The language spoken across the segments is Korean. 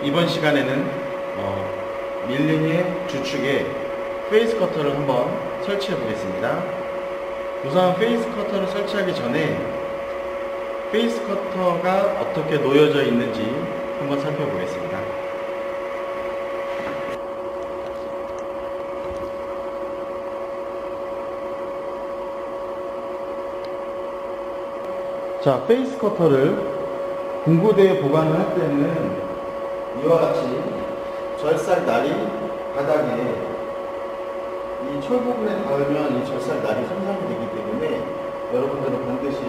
이번 시간에는 밀링의 주축에 페이스 커터를 한번 설치해 보겠습니다. 우선 페이스 커터를 설치하기 전에 페이스 커터가 어떻게 놓여져 있는지 한번 살펴보겠습니다. 자, 페이스 커터를 공구대에 보관을 할 때는 이와 같이 절삭 날이 바닥에 이 철 부분에 닿으면 이 절삭 날이 손상이 되기 때문에 여러분들은 반드시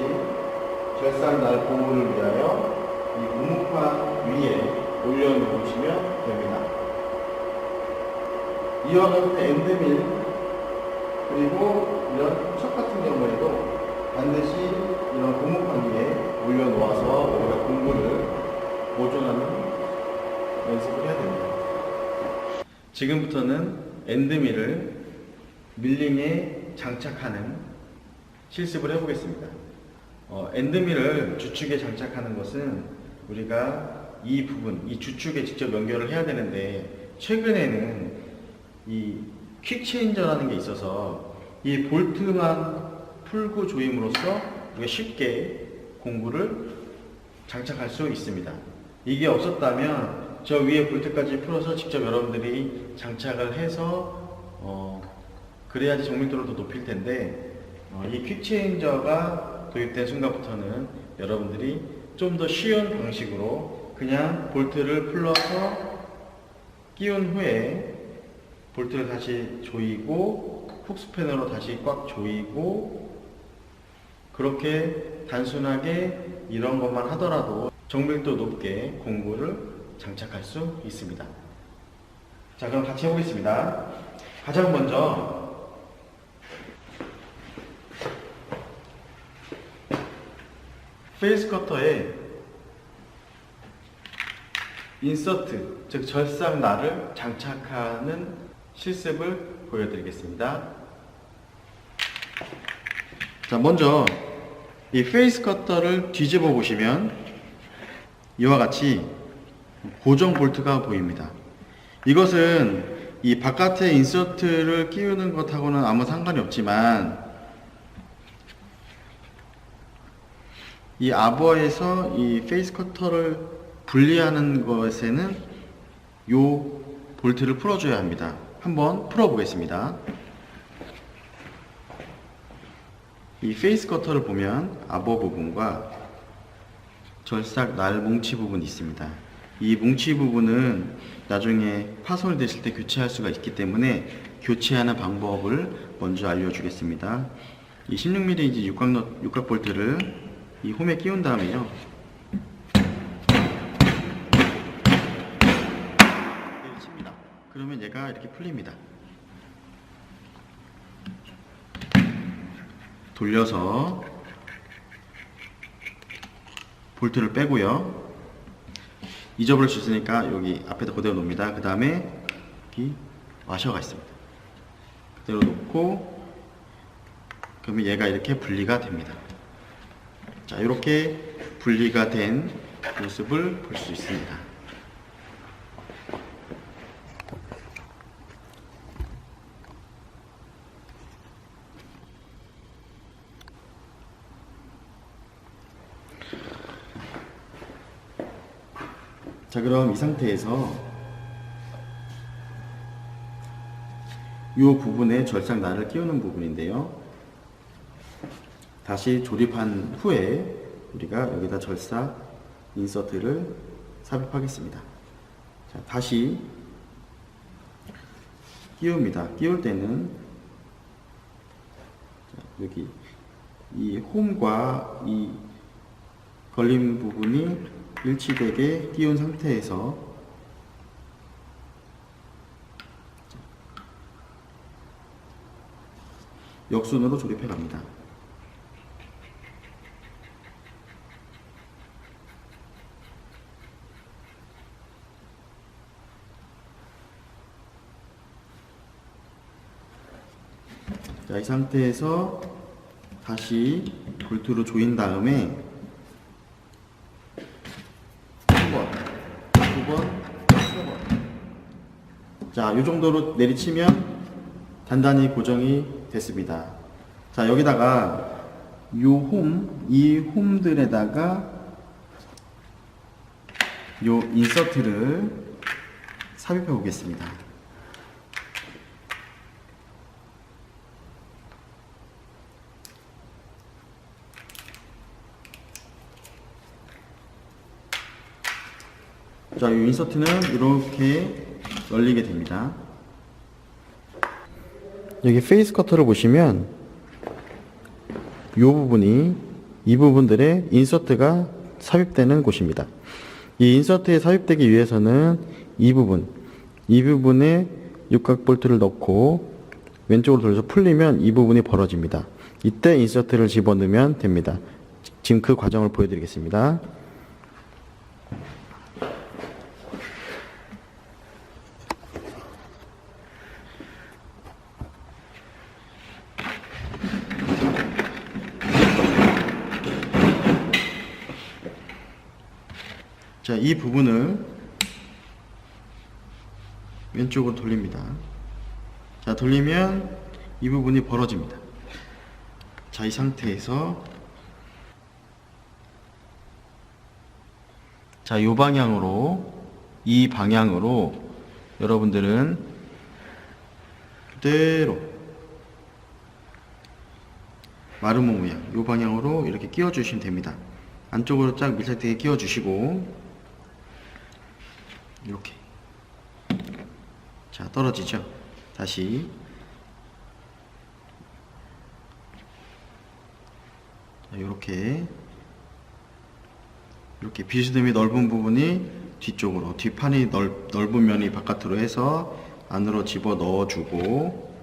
절삭 날 보호를 위하여 이 고무판 위에 올려놓으시면 됩니다. 이와 같은 엔드밀 그리고 이런 척 같은 경우에도 반드시 이런 고무판 위에 올려놓아서 우리가 공구를 보존하는 연습을 해야 됩니다. 지금부터는 엔드밀을 밀링에 장착하는 실습을 해보겠습니다. 엔드밀을 주축에 장착하는 것은 우리가 이 부분, 이 주축에 직접 연결을 해야 되는데 최근에는 이 퀵체인저라는 게 있어서 이 볼트만 풀고 조임으로써 우리가 쉽게 공구를 장착할 수 있습니다. 이게 없었다면 저 위에 볼트까지 풀어서 직접 여러분들이 장착을 해서 그래야지 정밀도를 더 높일 텐데 이 퀵체인저가 도입된 순간부터는 여러분들이 좀 더 쉬운 방식으로 그냥 볼트를 풀러서 끼운 후에 볼트를 다시 조이고 훅스패너로 다시 꽉 조이고 그렇게 단순하게 이런 것만 하더라도 정밀도 높게 공구를 장착할 수 있습니다. 자, 그럼 같이 해보겠습니다. 가장 먼저 페이스 커터에 인서트, 즉 절삭 날을 장착하는 실습을 보여드리겠습니다. 자, 먼저 이 페이스 커터를 뒤집어 보시면 이와 같이 고정 볼트가 보입니다. 이것은 이 바깥에 인서트를 끼우는 것하고는 아무 상관이 없지만 이 아버에서 이 페이스 커터를 분리하는 것에는 이 볼트를 풀어줘야 합니다. 한번 풀어보겠습니다. 이 페이스 커터를 보면 아버 부분과 절삭 날 뭉치 부분이 있습니다. 이 뭉치 부분은 나중에 파손되실 때 교체할 수가 있기 때문에 교체하는 방법을 먼저 알려주겠습니다. 이 16mm 육각 볼트를 이 홈에 끼운 다음에요. 얘를 칩니다. 그러면 얘가 이렇게 풀립니다. 돌려서 볼트를 빼고요. 잊어버릴 수 있으니까 여기 앞에다 그대로 놓습니다. 그 다음에 여기 와셔가 있습니다. 그대로 놓고 그러면 얘가 이렇게 분리가 됩니다. 자, 이렇게 분리가 된 모습을 볼 수 있습니다. 자, 그럼 이 상태에서 이 부분에 절삭 날을 끼우는 부분인데요. 다시 조립한 후에 우리가 여기다 절삭 인서트를 삽입하겠습니다. 자, 다시 끼웁니다. 끼울 때는 여기 이 홈과 이 걸린 부분이 일치되게 끼운 상태에서 역순으로 조립해 갑니다. 자, 이 상태에서 다시 볼트로 조인 다음에 한 번, 두 번, 자, 이 정도로 내리치면 단단히 고정이 됐습니다. 자, 여기다가 이 홈들에다가 요 인서트를 삽입해 보겠습니다. 자, 이 인서트는 이렇게 열리게 됩니다. 여기 페이스 커터를 보시면 이 부분들에 인서트가 삽입되는 곳입니다. 이 인서트에 삽입되기 위해서는 이 부분에 육각 볼트를 넣고 왼쪽으로 돌려서 풀리면 이 부분이 벌어집니다. 이때 인서트를 집어넣으면 됩니다. 지금 그 과정을 보여드리겠습니다. 자, 이 부분을 왼쪽으로 돌립니다. 자, 돌리면 이 부분이 벌어집니다. 자, 이 상태에서 자, 이 방향으로 여러분들은 그대로 마름모 모양 이 방향으로 이렇게 끼워 주시면 됩니다. 안쪽으로 쫙 밀착되게 끼워 주시고 이렇게. 자, 떨어지죠. 다시 이렇게 비스듬히 넓은 부분이 뒤쪽으로, 뒷판이 넓은 면이 바깥으로 해서 안으로 집어 넣어주고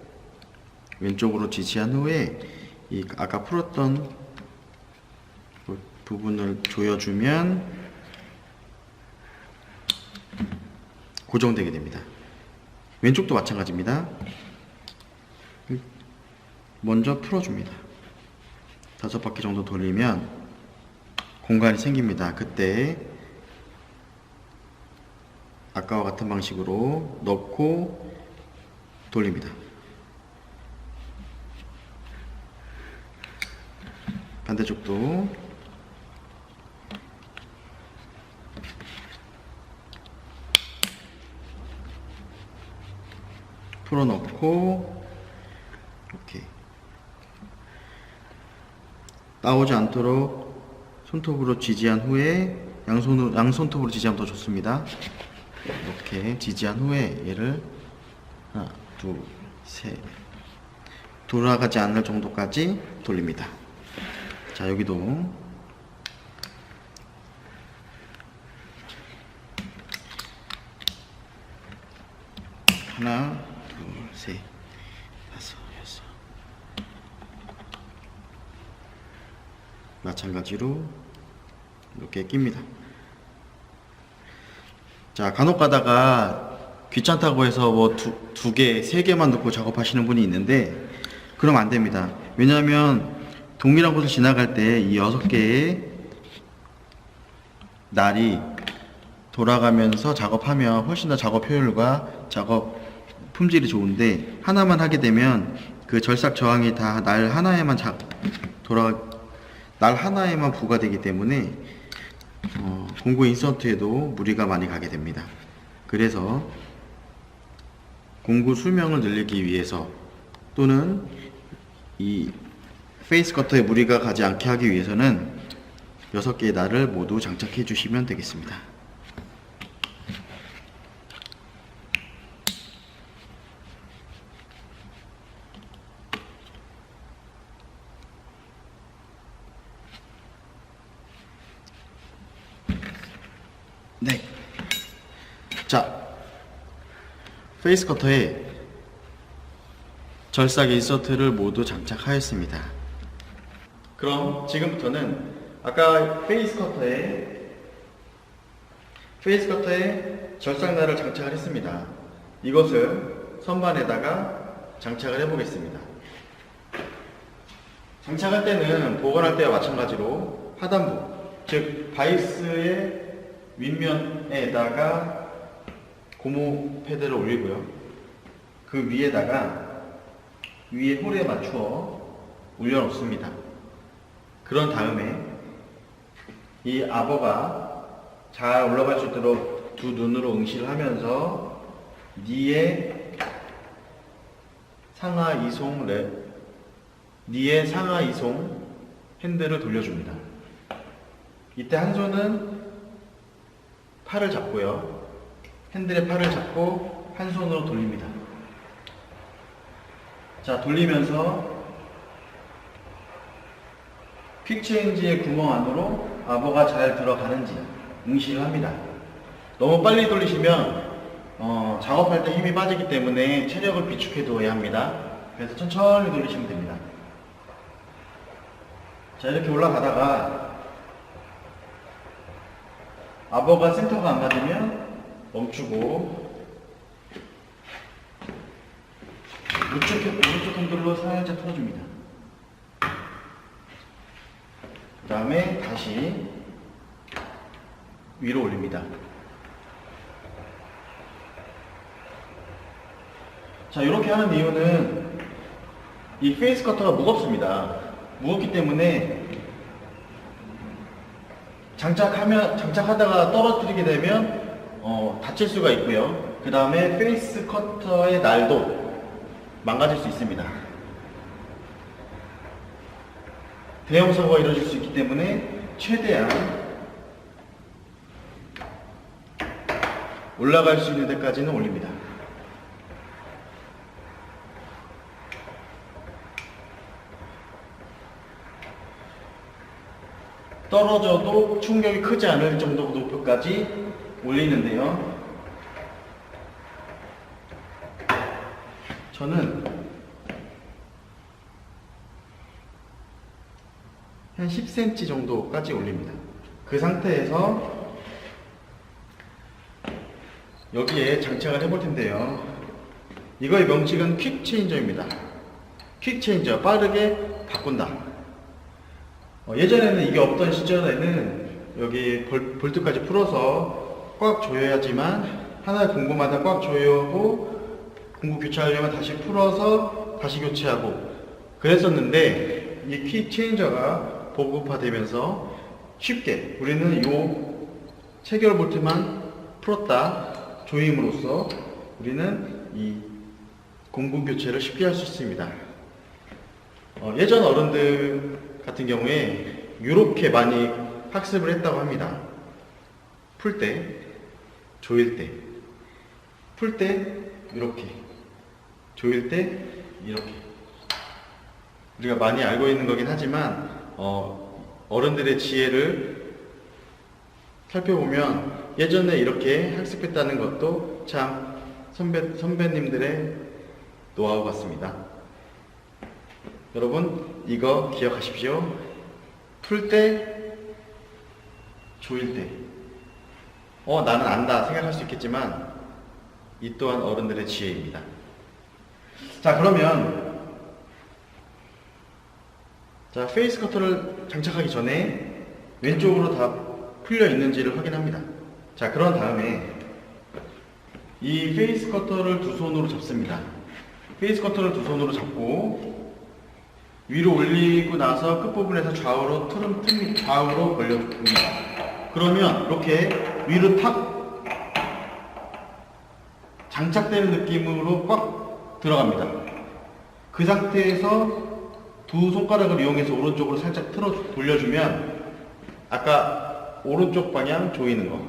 왼쪽으로 지지한 후에 이 아까 풀었던 부분을 조여주면 고정되게 됩니다. 왼쪽도 마찬가지입니다. 먼저 풀어줍니다. 5바퀴 정도 돌리면 공간이 생깁니다. 그때 아까와 같은 방식으로 넣고 돌립니다. 반대쪽도 풀어넣고 이렇게 나오지 않도록 손톱으로 지지한 후에 양손톱으로 지지하면 더 좋습니다. 이렇게 지지한 후에 얘를 하나, 둘, 셋 돌아가지 않을 정도까지 돌립니다. 자, 여기도 하나, 둘, 셋, 다섯, 여섯. 마찬가지로 이렇게 낍니다. 자, 간혹 가다가 귀찮다고 해서 뭐 두 개, 세 개만 넣고 작업하시는 분이 있는데 그러면 안 됩니다. 왜냐하면 동일한 곳을 지나갈 때 이 6개의 날이 돌아가면서 작업하면 훨씬 더 작업 효율과 작업 품질이 좋은데 하나만 하게 되면 그 절삭 저항이 다 날 하나에만 부과되기 때문에 공구 인서트에도 무리가 많이 가게 됩니다. 그래서 공구 수명을 늘리기 위해서 또는 이 페이스 커터에 무리가 가지 않게 하기 위해서는 6개의 날을 모두 장착해 주시면 되겠습니다. 네. 자, 페이스 커터에 절삭 인서트를 모두 장착하였습니다. 그럼 지금부터는 아까 페이스 커터에 절삭날을 장착을 했습니다. 이것을 선반에다가 장착을 해 보겠습니다. 장착할 때는 보관할 때와 마찬가지로 하단부, 즉 바이스의 윗면에다가 고무 패드를 올리고요. 그 위에다가 위에 홀에 맞추어 올려놓습니다. 그런 다음에 이 압어가 잘 올라갈 수 있도록 두 눈으로 응시를 하면서 니의 상하 이송 핸들을 돌려줍니다. 이때 한 손은 팔을 잡고요. 핸들의 팔을 잡고 한 손으로 돌립니다. 자, 돌리면서 퀵체인지의 구멍 안으로 압어가 잘 들어가는지 응시를 합니다. 너무 빨리 돌리시면 작업할 때 힘이 빠지기 때문에 체력을 비축해 두어야 합니다. 그래서 천천히 돌리시면 됩니다. 자, 이렇게 올라가다가 압어가 센터가 안 맞으면 멈추고 오른쪽 핸들로 살짝 틀어줍니다. 그 다음에 다시 위로 올립니다. 자, 이렇게 하는 이유는 이 페이스 커터가 무겁습니다. 무겁기 때문에 장착하다가 떨어뜨리게 되면 다칠 수가 있고요. 그 다음에 페이스 커터의 날도 망가질 수 있습니다. 대형 사고가 이루어질 수 있기 때문에 최대한 올라갈 수 있는 데까지는 올립니다. 떨어져도 충격이 크지 않을 정도 높이까지 올리는데요. 저는 한 10cm 정도까지 올립니다. 그 상태에서 여기에 장착을 해볼 텐데요. 이거의 명칭은 퀵 체인저입니다. 퀵 체인저, 빠르게 바꾼다. 예전에는 이게 없던 시절에는 여기 볼트까지 풀어서 꽉 조여야지만 하나의 공구마다 꽉 조여하고 공구 교체하려면 다시 풀어서 다시 교체하고 그랬었는데 이 퀵 체인저가 보급화되면서 쉽게 우리는 요 체결 볼트만 풀었다 조임으로써 우리는 이 공구 교체를 쉽게 할 수 있습니다. 예전 어른들 같은 경우에 이렇게 많이 학습을 했다고 합니다. 풀 때, 조일 때, 풀 때 이렇게, 조일 때 이렇게. 우리가 많이 알고 있는 거긴 하지만 어른들의 지혜를 살펴보면 예전에 이렇게 학습했다는 것도 참 선배님들의 노하우 같습니다. 여러분 이거 기억하십시오. 풀 때, 조일 때. 나는 안다 생각할 수 있겠지만 이 또한 어른들의 지혜입니다. 자, 그러면 페이스 커터를 장착하기 전에 왼쪽으로 다 풀려 있는지를 확인합니다. 자, 그런 다음에 이 페이스 커터를 두 손으로 잡습니다. 페이스 커터를 두 손으로 잡고 위로 올리고 나서 끝부분에서 좌우로 좌우로 벌려줍니다. 그러면 이렇게 위로 탁 장착되는 느낌으로 꽉 들어갑니다. 그 상태에서 두 손가락을 이용해서 오른쪽으로 살짝 돌려주면 아까 오른쪽 방향 조이는 거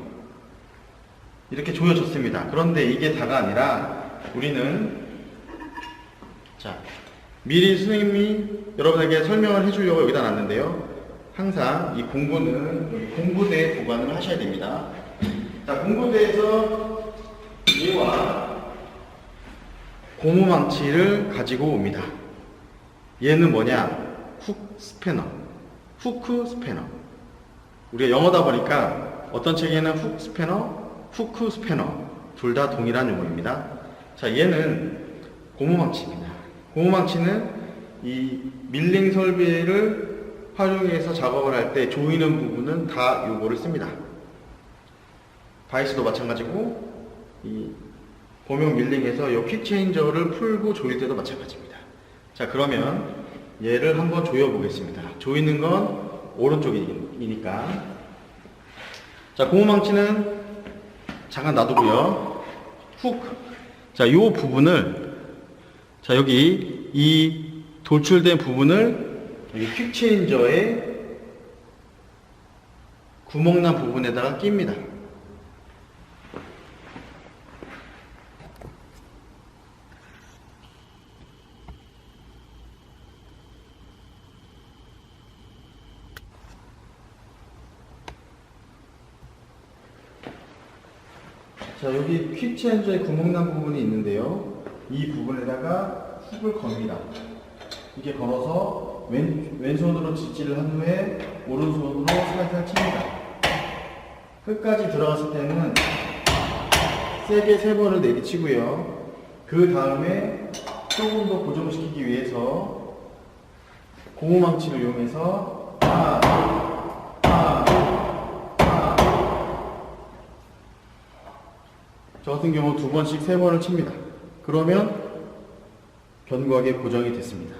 이렇게 조여졌습니다. 그런데 이게 다가 아니라 우리는 미리 선생님이 여러분에게 설명을 해주려고 여기다 놨는데요. 항상 이 공구는 여기 공구대에 보관을 하셔야 됩니다. 자, 공구대에서 얘와 고무망치를 가지고 옵니다. 얘는 뭐냐? 후크 스패너. 우리가 영어다 보니까 어떤 책에는 후크 스패너 둘 다 동일한 용어입니다. 자, 얘는 고무망치입니다. 고무망치는 이 밀링 설비를 활용해서 작업을 할 때 조이는 부분은 다 요거를 씁니다. 바이스도 마찬가지고 이 범용 밀링에서 이 퀵체인저를 풀고 조일 때도 마찬가지입니다. 자, 그러면 얘를 한번 조여 보겠습니다. 조이는 건 오른쪽이니까. 자, 고무망치는 잠깐 놔두고요. 훅. 자, 요 부분을, 자, 여기 이 돌출된 부분을 여기 퀵체인저에 구멍난 부분에다가 낍니다. 자, 여기 퀵체인저에 구멍난 부분이 있는데요. 이 부분에다가 훅을 겁니다. 이렇게 걸어서 왼손으로 지지를 한 후에 오른손으로 살살 칩니다. 끝까지 들어갔을 때는 세게 3번을 내리치고요. 그 다음에 조금 더 고정시키기 위해서 고무망치를 이용해서 저 같은 경우 2번씩 3번을 칩니다. 그러면 견고하게 고정이 됐습니다.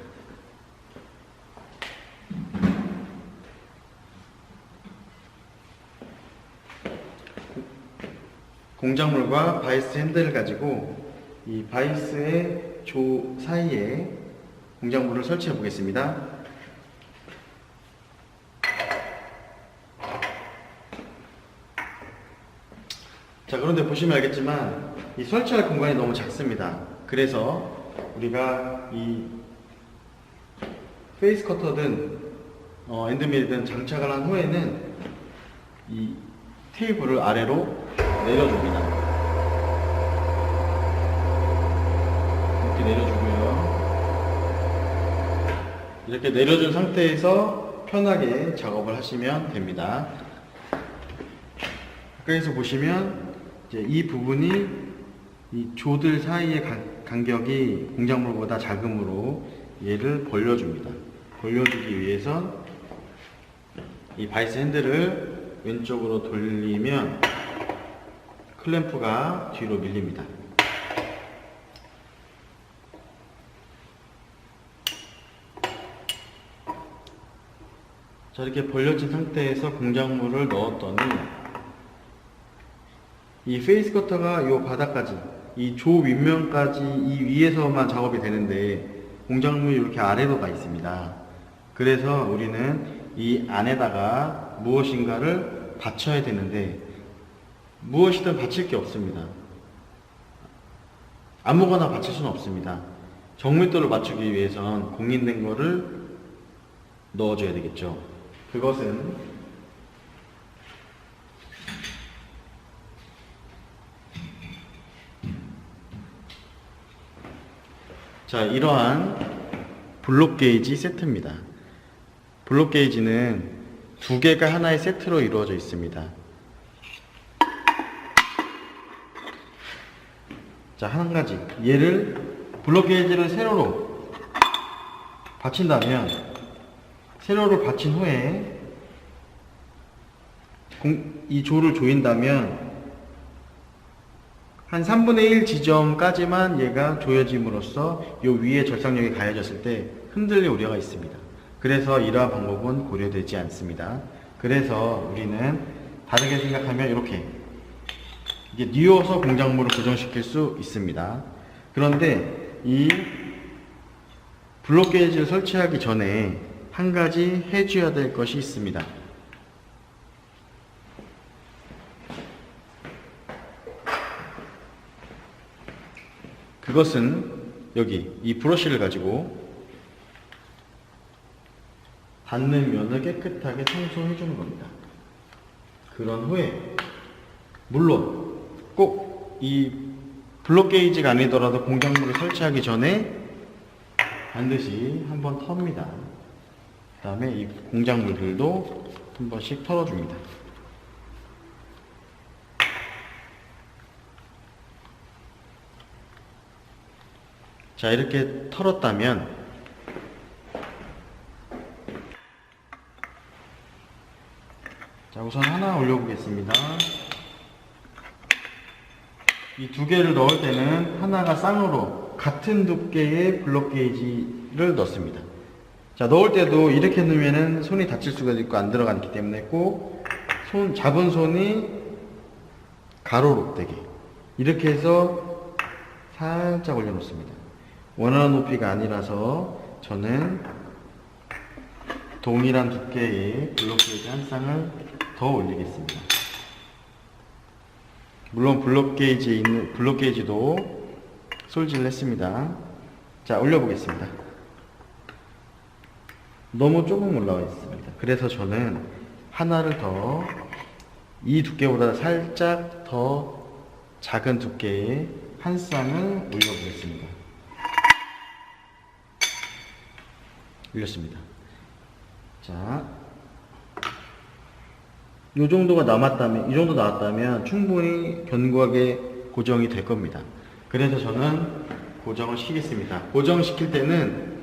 공작물과 바이스 핸들을 가지고 이 바이스의 조 사이에 공작물을 설치해 보겠습니다. 자, 그런데 보시면 알겠지만 이 설치할 공간이 너무 작습니다. 그래서 우리가 이 페이스 커터든 엔드밀이든 장착을 한 후에는 이 테이블을 아래로 내려줍니다. 이렇게 내려주고요. 이렇게 내려준 상태에서 편하게 작업을 하시면 됩니다. 가까이서 보시면 이제 이 부분이 이 조들 사이의 간격이 공작물보다 작으므로 얘를 벌려줍니다. 벌려주기 위해서 이 바이스 핸들을 왼쪽으로 돌리면 클램프가 뒤로 밀립니다. 자, 이렇게 벌려진 상태에서 공작물을 넣었더니 이 페이스 커터가 이 바닥까지, 이 조 윗면까지 이 위에서만 작업이 되는데 공작물이 이렇게 아래로 가 있습니다. 그래서 우리는 이 안에다가 무엇인가를 받쳐야 되는데 무엇이든 받칠 게 없습니다. 아무거나 받칠 수는 없습니다. 정밀도를 맞추기 위해선 공인된 거를 넣어줘야 되겠죠. 그것은 자, 이러한 블록 게이지 세트입니다. 블록 게이지는 2개가 하나의 세트로 이루어져 있습니다. 자, 한 가지. 얘를 블록 게이지를 세로로 받친다면, 세로로 받친 후에 이 조를 조인다면 한 3분의 1 지점까지만 얘가 조여짐으로써 요 위에 절삭력이 가해졌을 때 흔들릴 우려가 있습니다. 그래서 이러한 방법은 고려되지 않습니다. 그래서 우리는 다르게 생각하면 이렇게 이게 뉘어서 공작물을 고정시킬 수 있습니다. 그런데 이 블록 게이지를 설치하기 전에 한 가지 해줘야 될 것이 있습니다. 그것은 여기 이 브러쉬를 가지고 닿는 면을 깨끗하게 청소해 주는 겁니다. 그런 후에 물론 꼭 이 블록 게이지가 아니더라도 공작물을 설치하기 전에 반드시 한번 텁니다. 그 다음에 이 공작물들도 한 번씩 털어줍니다. 자, 이렇게 털었다면 자, 우선 하나 올려보겠습니다. 이 두 개를 넣을 때는 하나가 쌍으로 같은 두께의 블록 게이지를 넣습니다. 자, 넣을 때도 이렇게 넣으면은 손이 다칠 수가 있고 안 들어가기 때문에 꼭 잡은 손이 가로로 되게 이렇게 해서 살짝 올려놓습니다. 원하는 높이가 아니라서 저는 동일한 두께의 블록 게이지 한 쌍을 더 올리겠습니다. 물론 블록 게이지도 솔질을 했습니다. 자, 올려보겠습니다. 너무 조금 올라와 있습니다. 그래서 저는 하나를 더, 이 두께보다 살짝 더 작은 두께의 한 쌍을 올려보겠습니다. 올렸습니다. 자, 이 정도가 남았다면, 이 정도 나왔다면 충분히 견고하게 고정이 될 겁니다. 그래서 저는 고정을 시키겠습니다. 고정시킬 때는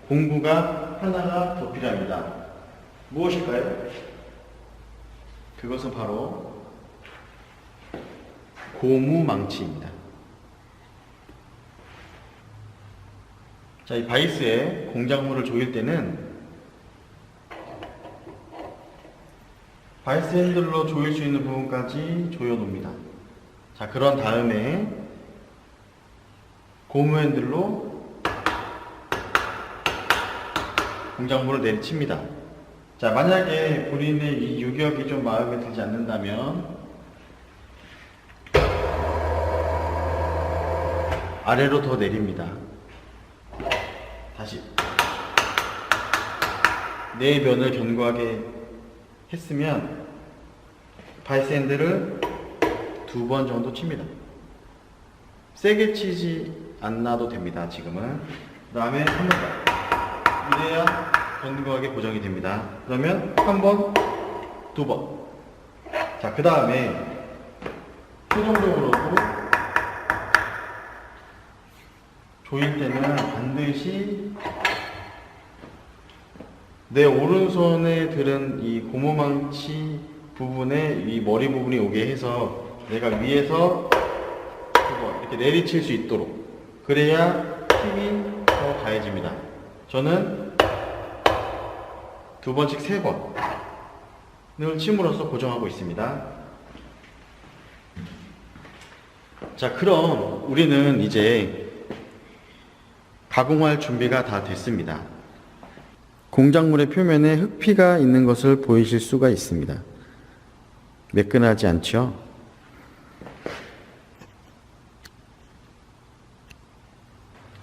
공구가 하나가 더 필요합니다. 무엇일까요? 그것은 바로 고무망치입니다. 자, 이 바이스에 공작물을 조일 때는 바이스 핸들로 조일 수 있는 부분까지 조여 놓습니다. 자, 그런 다음에 고무 핸들로 공작물을 내리칩니다. 자, 만약에 본인의 이 유격이 좀 마음에 들지 않는다면 아래로 더 내립니다. 다시 네 면을 견고하게 했으면 바이스 핸들을 2번 정도 칩니다. 세게 치지 않아도 됩니다. 지금은. 그 다음에 한 번 더. 이래야 견고하게 고정이 됩니다. 그러면 한 번, 2번. 자, 그 다음에 최종적으로도 조일 때는 반드시 내 오른손에 들은 이 고무망치 부분에 이 머리 부분이 오게 해서 내가 위에서 이렇게 내리칠 수 있도록, 그래야 힘이 더 가해집니다. 저는 2번씩 3번을 침으로써 고정하고 있습니다. 자, 그럼 우리는 이제 가공할 준비가 다 됐습니다. 공작물의 표면에 흙피가 있는 것을 보이실 수가 있습니다. 매끈하지 않죠?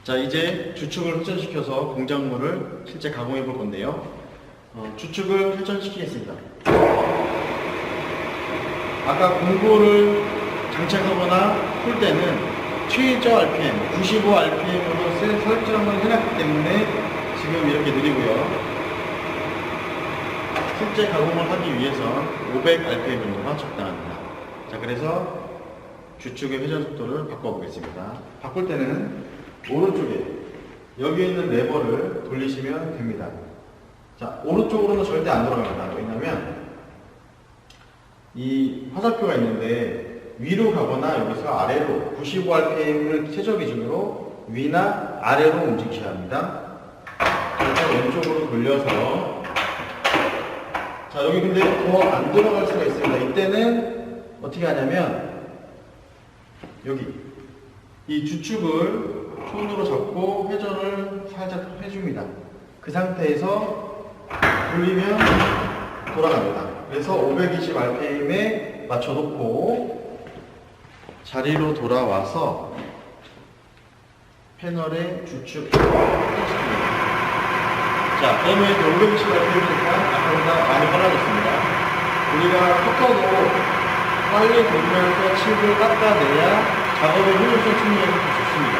자, 이제 주축을 회전시켜서 공작물을 실제 가공해 볼 건데요. 주축을 회전시키겠습니다. 아까 공구를 장착하거나 풀 때는 최저 RPM, 95rpm으로 설정을 해놨기 때문에 지금 이렇게 느리고요. 실제 가공을 하기 위해선 500rpm 정도가 적당합니다. 자, 그래서 주축의 회전 속도를 바꿔보겠습니다. 바꿀 때는 오른쪽에 여기 있는 레버를 돌리시면 됩니다. 자, 오른쪽으로는 절대 안 돌아갑니다. 왜냐면 이 화살표가 있는데 위로 가거나 여기서 아래로 95rpm을 최저 기준으로 위나 아래로 움직여야 합니다. 그래서 왼쪽으로 돌려서, 자, 여기 근데 더 안 돌아갈 수가 있습니다. 이때는 어떻게 하냐면 여기 이 주축을 손으로 잡고 회전을 살짝 해줍니다. 그 상태에서 돌리면 돌아갑니다. 그래서 520rpm에 맞춰놓고 자리로 돌아와서 패널에 주축 회전시킵니다. 자, 그러면 520rpm이니까 아까보다 많이 빨라졌습니다. 우리가 커터도 빨리 돌면서 칩을 깎아내야 작업의 효율성 측면에서 더 좋습니다.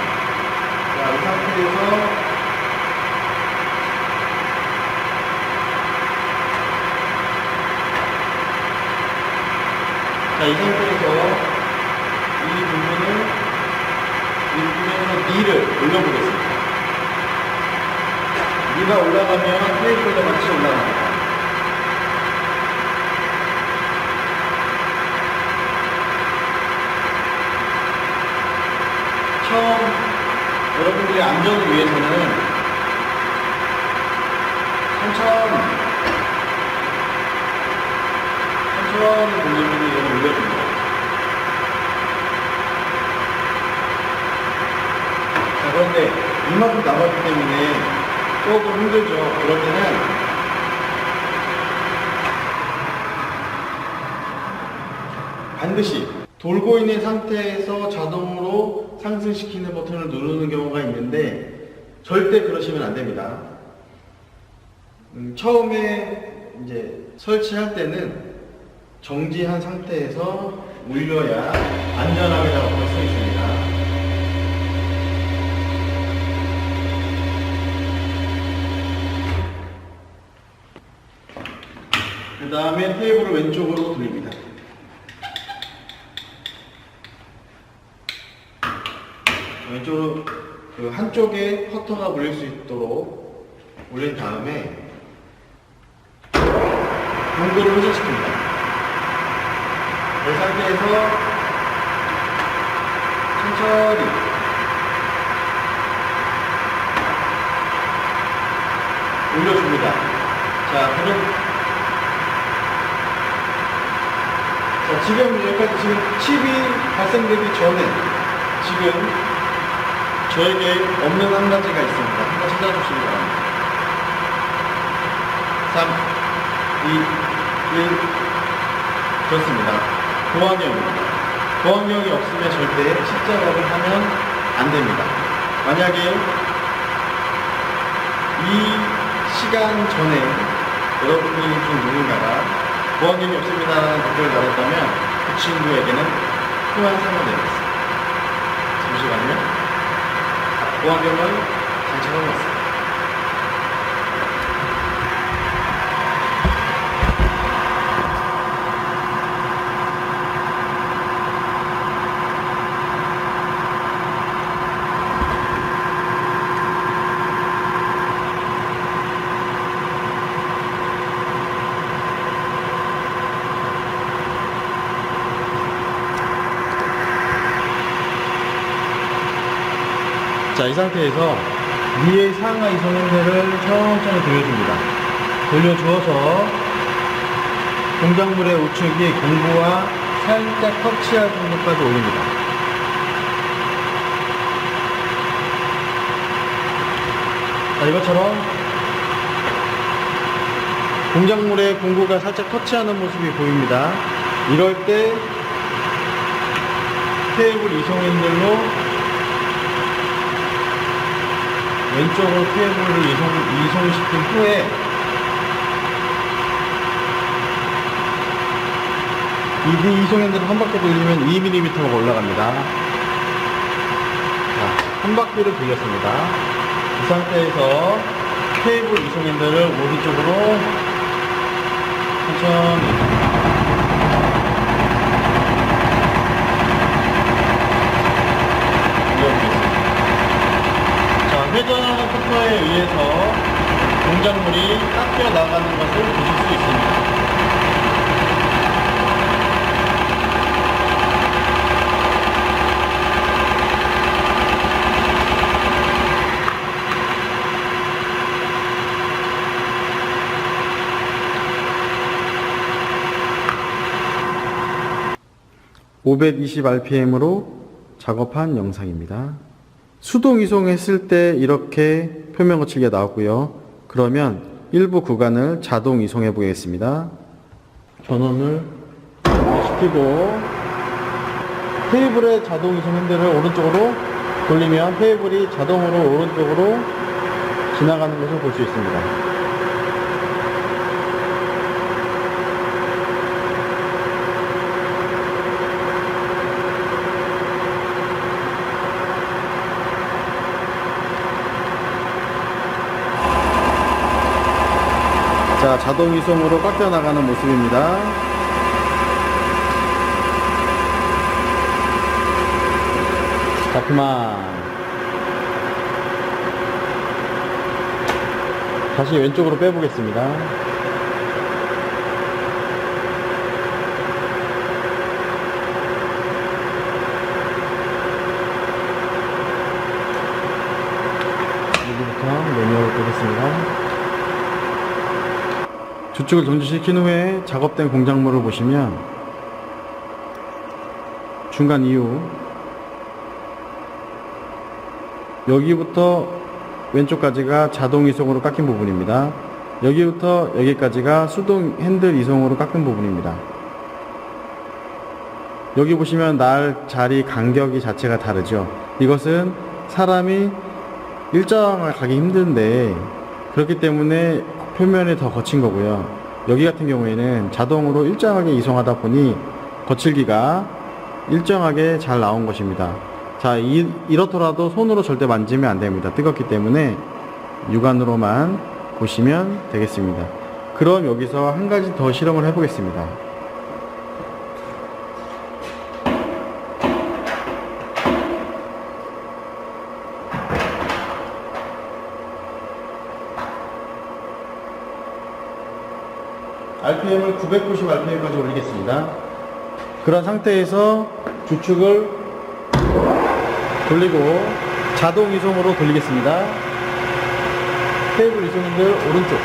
자, 이 상태에서 이 부분에서 니를 올려보겠습니다. 니가 올라가면 테이프도 같이 올라갑니다. 안전을 위해서는 천천히 돌리면 얘는 올려줍니다. 자, 그런데 이만큼 남았기 때문에 조금 힘들죠. 그럴 때는 반드시 돌고 있는 상태에서 자동으로 상승시키는 버튼을 누르는 경우가 있는데 절대 그러시면 안 됩니다. 처음에 이제 설치할 때는 정지한 상태에서 올려야 안전하게 작업할 수 있습니다. 그 다음에 테이블을 왼쪽으로 돌립니다. 왼쪽으로 그 한쪽에 커터가 물릴 수 있도록 올린 다음에 공구를 회전시킵니다. 이 상태에서 천천히 올려줍니다. 지금 여기까지 지금 칩이 발생되기 전에 지금 저에게 없는 한 가지가 있습니다. 한번 찾아주시기 바랍니다. 3, 2, 1 좋습니다. 보안경입니다. 보안경이 없으면 절대 칩작업을 하면 안 됩니다. 만약에 이 시간 전에 여러분이 중 누군가가 보안경이 없습니다라는 댓글을 달았다면 그 친구에게는 또한 사과드리겠습니다. 잠시만요. 보안경을 장착하고 있습니다. 자, 이 상태에서 위의 상하 이성 핸들을 천천히 돌려줍니다. 돌려주어서 공작물의 우측이 공구와 살짝 터치할 정도까지 올립니다. 자, 이것처럼 공작물의 공구가 살짝 터치하는 모습이 보입니다. 이럴 때 테이블 이송 핸들로 왼쪽으로 테이블을 이송시킨 후에 이 이송 핸들을 한 바퀴 돌리면 2mm가 올라갑니다. 자, 한 바퀴를 돌렸습니다. 이 상태에서 테이블 이송 핸들을 오른쪽으로 천천히 회전하는 커터에 의해서 공작물이 깎여 나가는 것을 보실 수 있습니다. (520rpm으로) 작업한 영상입니다. 수동 이송했을 때 이렇게 표면 거칠게 나오고요. 그러면 일부 구간을 자동 이송해 보겠습니다. 전원을 시키고 테이블의 자동 이송 핸들을 오른쪽으로 돌리면 테이블이 자동으로 오른쪽으로 지나가는 것을 볼 수 있습니다. 자, 자동 이송으로 깎여 나가는 모습입니다. 자, 그만. 다시 왼쪽으로 빼보겠습니다. 주축을 정지시킨 후에 작업된 공작물을 보시면 중간 이후 여기부터 왼쪽까지가 자동 이송으로 깎인 부분입니다. 여기부터 여기까지가 수동 핸들 이송으로 깎인 부분입니다. 여기 보시면 날 자리 간격이 자체가 다르죠. 이것은 사람이 일정을 가기 힘든데 그렇기 때문에 표면이 더 거친 거고요. 여기 같은 경우에는 자동으로 일정하게 이송하다 보니 거칠기가 일정하게 잘 나온 것입니다. 자, 이렇더라도 손으로 절대 만지면 안 됩니다. 뜨겁기 때문에 육안으로만 보시면 되겠습니다. 그럼 여기서 한 가지 더 실험을 해보겠습니다. RPM을 990 RPM까지 올리겠습니다. 그런 상태에서 주축을 돌리고 자동 이송으로 돌리겠습니다. 케이블 이송인들 오른쪽,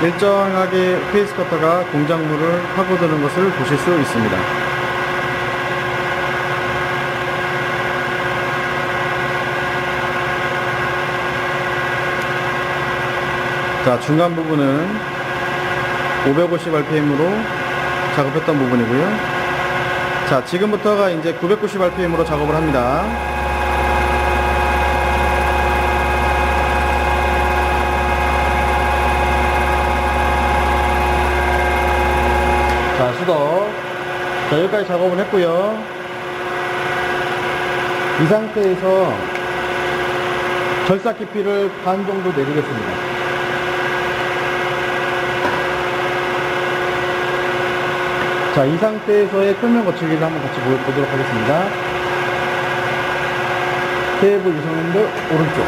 일정하게 페이스 커터가 공작물을 파고드는 것을 보실 수 있습니다. 자, 중간 부분은 550 RPM으로 작업했던 부분이고요. 자, 지금부터가 이제 990 RPM으로 작업을 합니다. 자, 수덕. 자, 여기까지 작업을 했고요. 이 상태에서 절삭 깊이를 반 정도 내리겠습니다. 자, 이 상태에서의 표면 거칠기를 한번 같이 보도록 하겠습니다. 케이블 이송인들 오른쪽,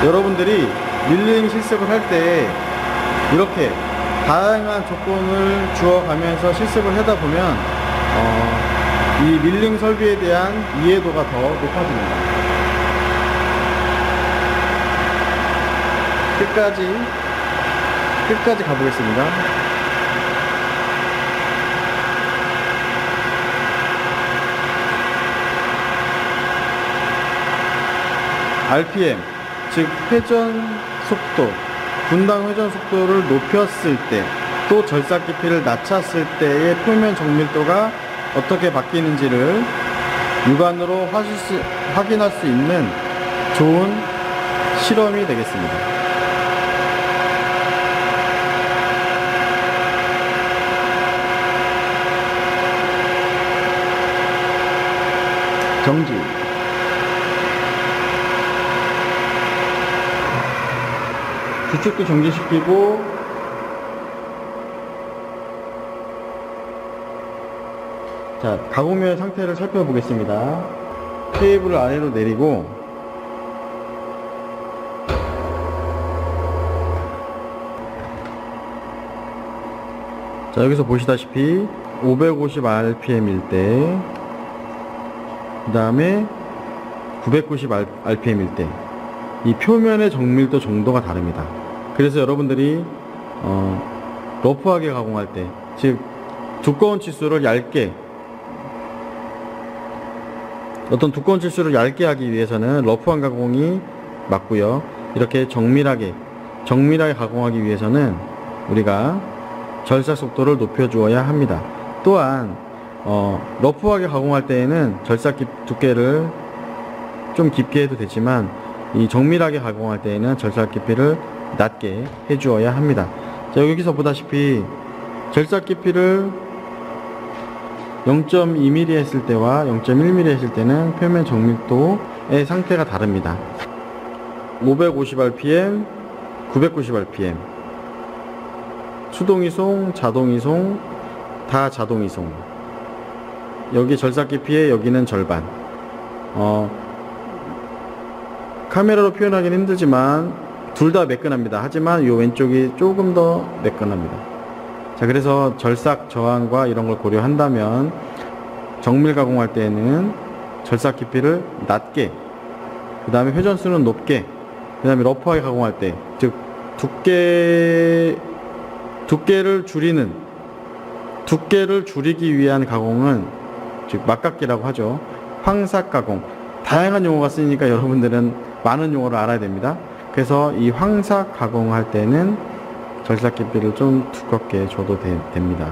여러분들이 밀링 실습을 할 때 이렇게 다양한 조건을 주어가면서 실습을 하다 보면 이 밀링 설비에 대한 이해도가 더 높아집니다. 끝까지 가보겠습니다. RPM, 즉 회전 속도, 분당 회전 속도를 높였을 때, 또 절삭 깊이를 낮췄을 때의 표면 정밀도가 어떻게 바뀌는지를 육안으로 확인할 수 있는 좋은 실험이 되겠습니다. 정지. 주축도 정지시키고 자, 가공면 상태를 살펴보겠습니다. 케이블을 아래로 내리고 자, 여기서 보시다시피 550 RPM일 때, 그 다음에 990 RPM일 때 이 표면의 정밀도 정도가 다릅니다. 그래서 여러분들이 러프하게 가공할 때, 즉 두꺼운 치수를 얇게, 어떤 두꺼운 치수를 얇게 하기 위해서는 러프한 가공이 맞고요. 이렇게 정밀하게 가공하기 위해서는 우리가 절삭 속도를 높여 주어야 합니다. 또한 러프하게 가공할 때에는 절삭 두께를 좀 깊게 해도 되지만 이 정밀하게 가공할 때에는 절삭 깊이를 낮게 해 주어야 합니다. 자, 여기서 보다시피 절삭 깊이를 0.2mm 했을 때와 0.1mm 했을 때는 표면 정밀도의 상태가 다릅니다. 550 RPM, 990 RPM, 수동이송, 자동이송, 다 자동이송. 여기 절삭 깊이에 여기는 절반. 카메라로 표현하기는 힘들지만 둘 다 매끈합니다. 하지만 이 왼쪽이 조금 더 매끈합니다. 자, 그래서 절삭 저항과 이런 걸 고려한다면 정밀 가공할 때는 절삭 깊이를 낮게, 그 다음에 회전수는 높게, 그 다음에 러프하게 가공할 때, 즉 두께를 줄이기 위한 가공은 즉 막깎기라고 하죠. 황삭 가공. 다양한 용어가 쓰이니까 여러분들은 많은 용어를 알아야 됩니다. 그래서 이 황삭 가공할 때는 절삭 깊이를 좀 두껍게 줘도 됩니다.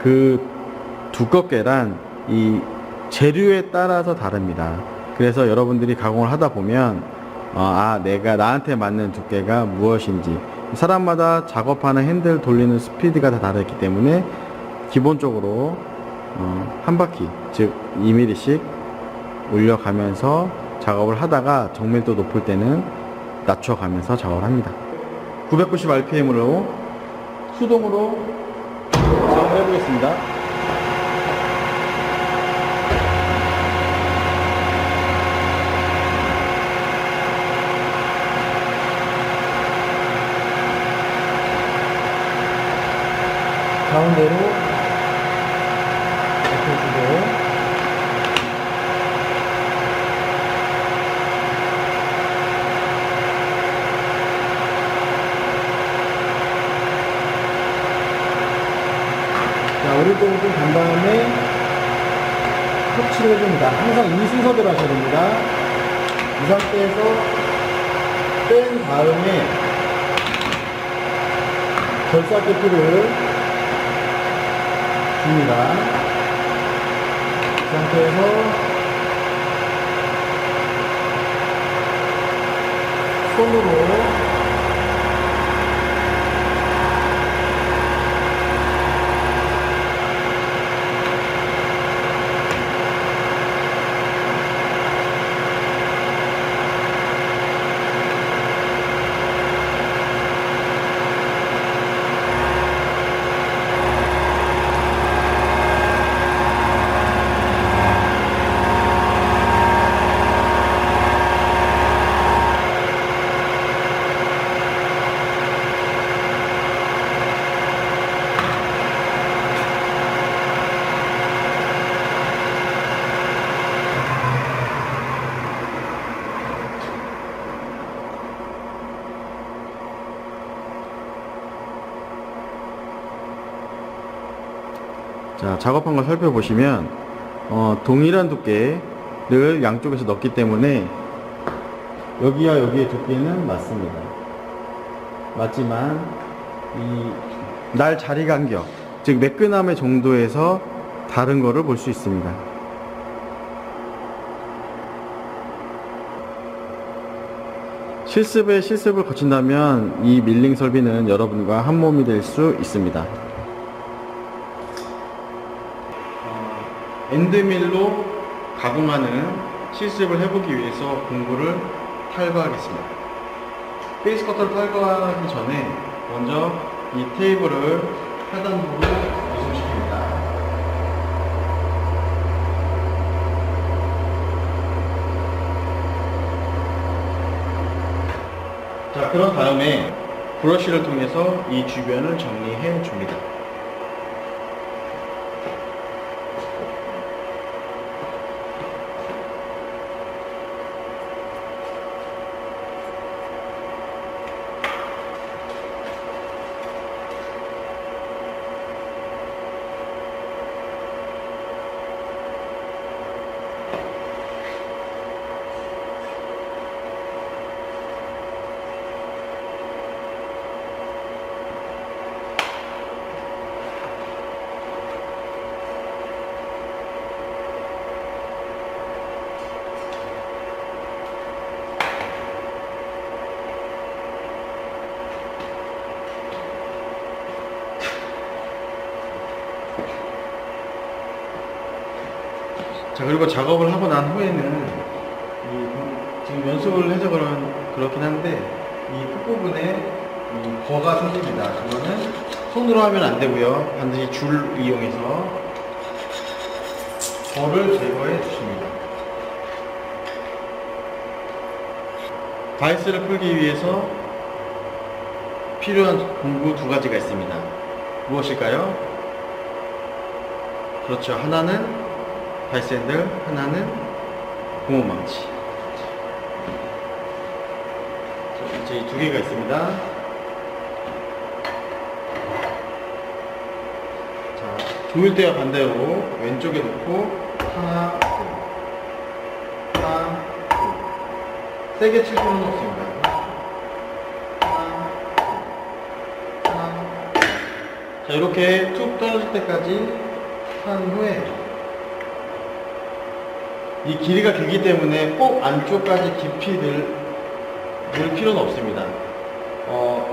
그 두껍게란 이 재료에 따라서 다릅니다. 그래서 여러분들이 가공을 하다 보면 내가 나한테 맞는 두께가 무엇인지, 사람마다 작업하는 핸들 돌리는 스피드가 다 다르기 때문에 기본적으로 한 바퀴, 즉 2mm씩 올려가면서 작업을 하다가 정밀도 높을 때는 낮춰가면서 작업을 합니다. 990 rpm으로 수동으로 작업을 해보겠습니다. 가운데로 이렇게 주고, 자, 오른쪽으로 좀 간 다음에 터치를 해줍니다. 항상 이 순서대로 하셔야 됩니다. 이 상태에서 뺀 다음에 절삭 깊이를 줍니다. 이 상태에서 손으로 자, 작업한 걸 살펴보시면 동일한 두께를 양쪽에서 넣었기 때문에 여기와 여기의 두께는 맞습니다. 맞지만 이 날 자리 간격, 즉 매끈함의 정도에서 다른 거를 볼 수 있습니다. 실습에 실습을 거친다면 이 밀링 설비는 여러분과 한 몸이 될 수 있습니다. 엔드밀로 가공하는 실습을 해보기 위해서 공구를 탈거하겠습니다. 페이스 커터를 탈거하기 전에 먼저 이 테이블을 하단부로 이송시킵니다. 자, 그런 다음에 브러쉬를 통해서 이 주변을 정리해 줍니다. 자, 그리고 작업을 하고 난 후에는 지금 연습을 해서 그렇긴 한데 이 끝부분에 이 거가 생깁니다. 이거는 손으로 하면 안 되고요. 반드시 줄 이용해서 거를 제거해 주십니다. 바이스를 풀기 위해서 필요한 공구 두 가지가 있습니다. 무엇일까요? 그렇죠. 하나는 바이스핸들, 하나는 고무망치. 이제 이 두 개가 있습니다. 자, 조일 때와 반대로 왼쪽에 놓고 하나, 둘, 하나, 둘. 세게 칠 필요는 없습니다. 하나, 둘, 하나. 자, 이렇게 툭 떨어질 때까지 한 후에 이 길이가 길기 때문에 꼭 안쪽까지 깊이 넣을 필요는 없습니다.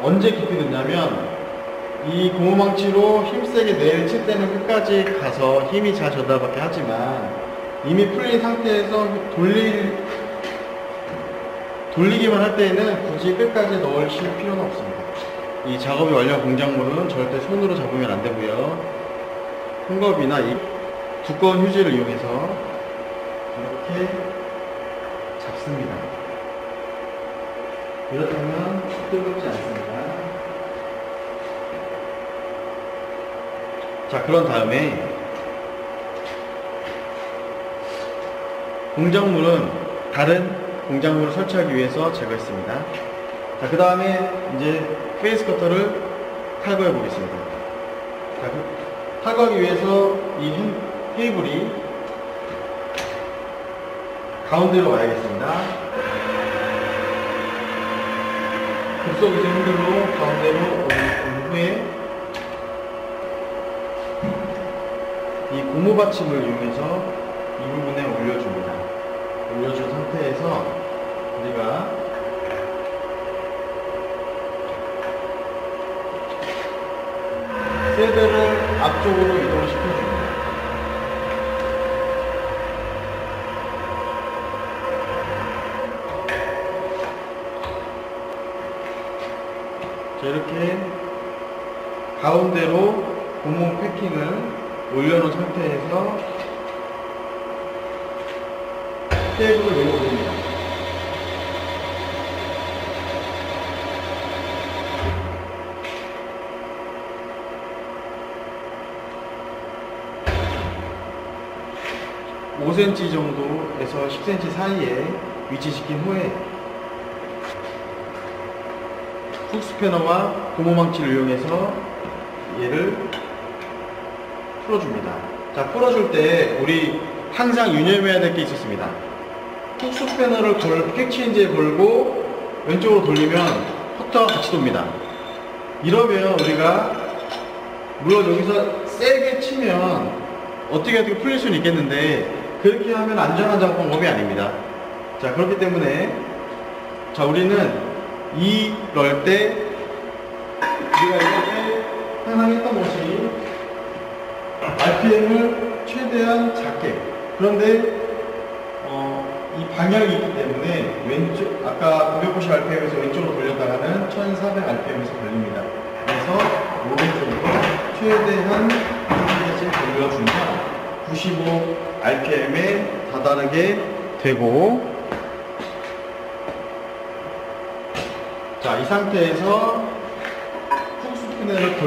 언제 깊이 넣냐면 이 고무망치로 힘세게 내일 칠 때는 끝까지 가서 힘이 잘 전달밖에 하지만 이미 풀린 상태에서 돌리기만 할 때에는 굳이 끝까지 넣으실 필요는 없습니다. 이 작업이 완료한 공작물은 절대 손으로 잡으면 안 되고요. 헝겊이나 이 두꺼운 휴지를 이용해서 이렇게 잡습니다. 이렇다면 뜨겁지 않습니다. 자, 그런 다음에 공작물은 다른 공작물을 설치하기 위해서 제거했습니다. 자, 그 다음에 이제 페이스 커터를 탈거해 보겠습니다. 자, 탈거하기 위해서 이 케이블이 가운데로 와야겠습니다. 급속에서 핸들로 가운데로 온 후에 이 고무 받침을 이용해서 이 부분에 올려줍니다. 올려준 상태에서 우리가 쇠대를 앞쪽으로 이동을 시켜줍니다. 자, 이렇게 가운데로 고무 패킹을 올려놓은 상태에서 테이블을 내려올립니다. (5cm) 정도에서 (10cm) 사이에 위치시킨 후에 훅 스패너와 고무망치를 이용해서 얘를 풀어줍니다. 자, 풀어줄 때 우리 항상 유념해야 될 게 있었습니다. 훅 스패너를 퀵체인지에 걸고 왼쪽으로 돌리면 퍼터가 같이 돕니다. 이러면 우리가 물론 여기서 세게 치면 어떻게 풀릴 수는 있겠는데 그렇게 하면 안전한 작업 방법이 아닙니다. 자, 그렇기 때문에 자, 우리는 이럴 때 우리가 이렇게 항상 했던 것이 RPM을 최대한 작게, 그런데 이 방향이 있기 때문에 왼쪽, 아까 990 RPM에서 왼쪽으로 돌렸다가는 1400 RPM에서 걸립니다. 그래서 오른쪽으로 최대한 한개씩 돌려주면 95 RPM에 다다르게 되고, 자, 이 상태에서 훅 스피너를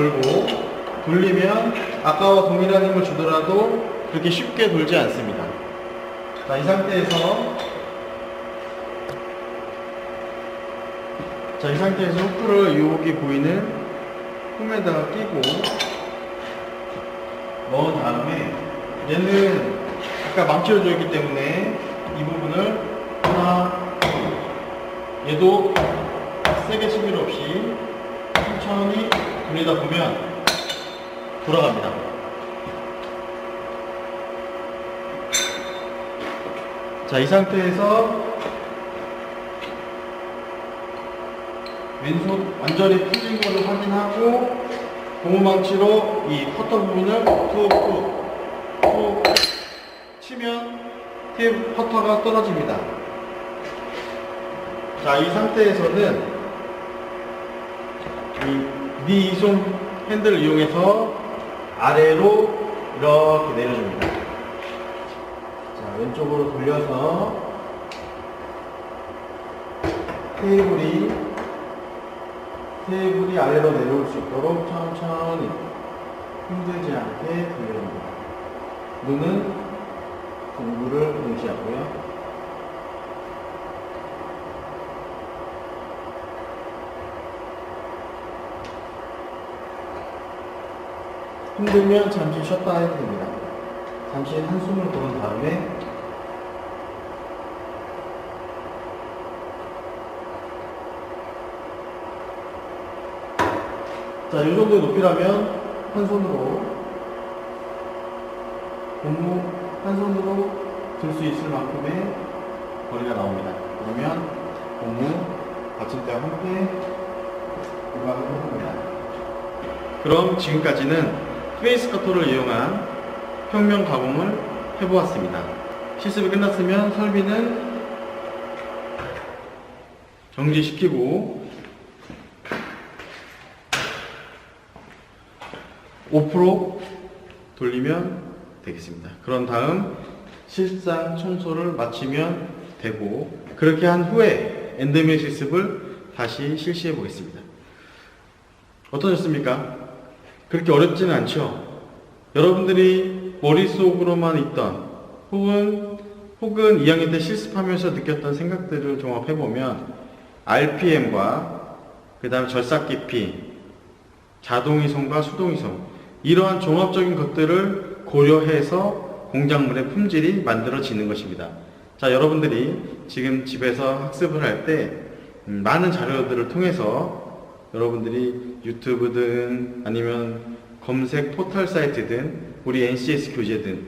돌리면 아까와 동일한 힘을 주더라도 그렇게 쉽게 돌지 않습니다. 자, 이 상태에서 후크를 여기 보이는 홈에다가 끼고 넣은 다음에 얘는 아까 망치로 조였기 때문에 이 부분을 하나, 얘도 세게 칠 필요 없이 천천히 돌리다 보면 돌아갑니다. 자, 이 상태에서 왼손 완전히 풀린 것을 확인하고 고무망치로 이 커터 부분을 툭툭 치면 테이프 커터가 떨어집니다. 자, 이 상태에서는 이 이솜 핸들을 이용해서 아래로 이렇게 내려줍니다. 자, 왼쪽으로 돌려서 테이블이 테이블이 아래로 내려올 수 있도록 천천히 힘들지 않게 돌려줍니다. 눈은 공구를 응시하고요. 힘들면 잠시 쉬었다 해도 됩니다. 잠시 한숨을 고른 다음에 자, 이 정도의 높이라면 한 손으로 고무 한 손으로 들 수 있을 만큼의 거리가 나옵니다. 그러면 고무 받침대와 함께 보강을 해줍니다. 그럼 지금까지는 페이스 커터를 이용한 평면 가공을 해보았습니다. 실습이 끝났으면 설비는 정지시키고 5% 돌리면 되겠습니다. 그런 다음 실상 청소를 마치면 되고, 그렇게 한 후에 엔드밀 실습을 다시 실시해 보겠습니다. 어떠셨습니까? 그렇게 어렵지는 않죠? 여러분들이 머릿속으로만 있던 혹은 2학년 때 실습하면서 느꼈던 생각들을 종합해보면 RPM과 그 다음에 절삭 깊이, 자동이송과 수동이송, 이러한 종합적인 것들을 고려해서 공작물의 품질이 만들어지는 것입니다. 자, 여러분들이 지금 집에서 학습을 할 때 많은 자료들을 통해서 여러분들이 유튜브든 아니면 검색 포털 사이트든 우리 NCS 교재든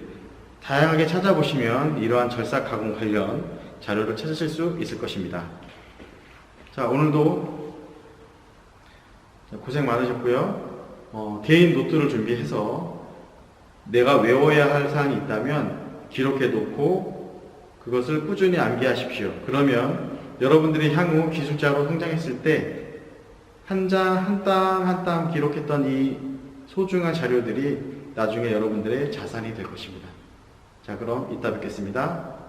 다양하게 찾아보시면 이러한 절삭 가공 관련 자료를 찾으실 수 있을 것입니다. 자, 오늘도 고생 많으셨고요. 개인 노트를 준비해서 내가 외워야 할 사항이 있다면 기록해 놓고 그것을 꾸준히 암기하십시오. 그러면 여러분들이 향후 기술자로 성장했을 때 한 장 한 땀 한 땀 기록했던 이 소중한 자료들이 나중에 여러분들의 자산이 될 것입니다. 자, 그럼 이따 뵙겠습니다.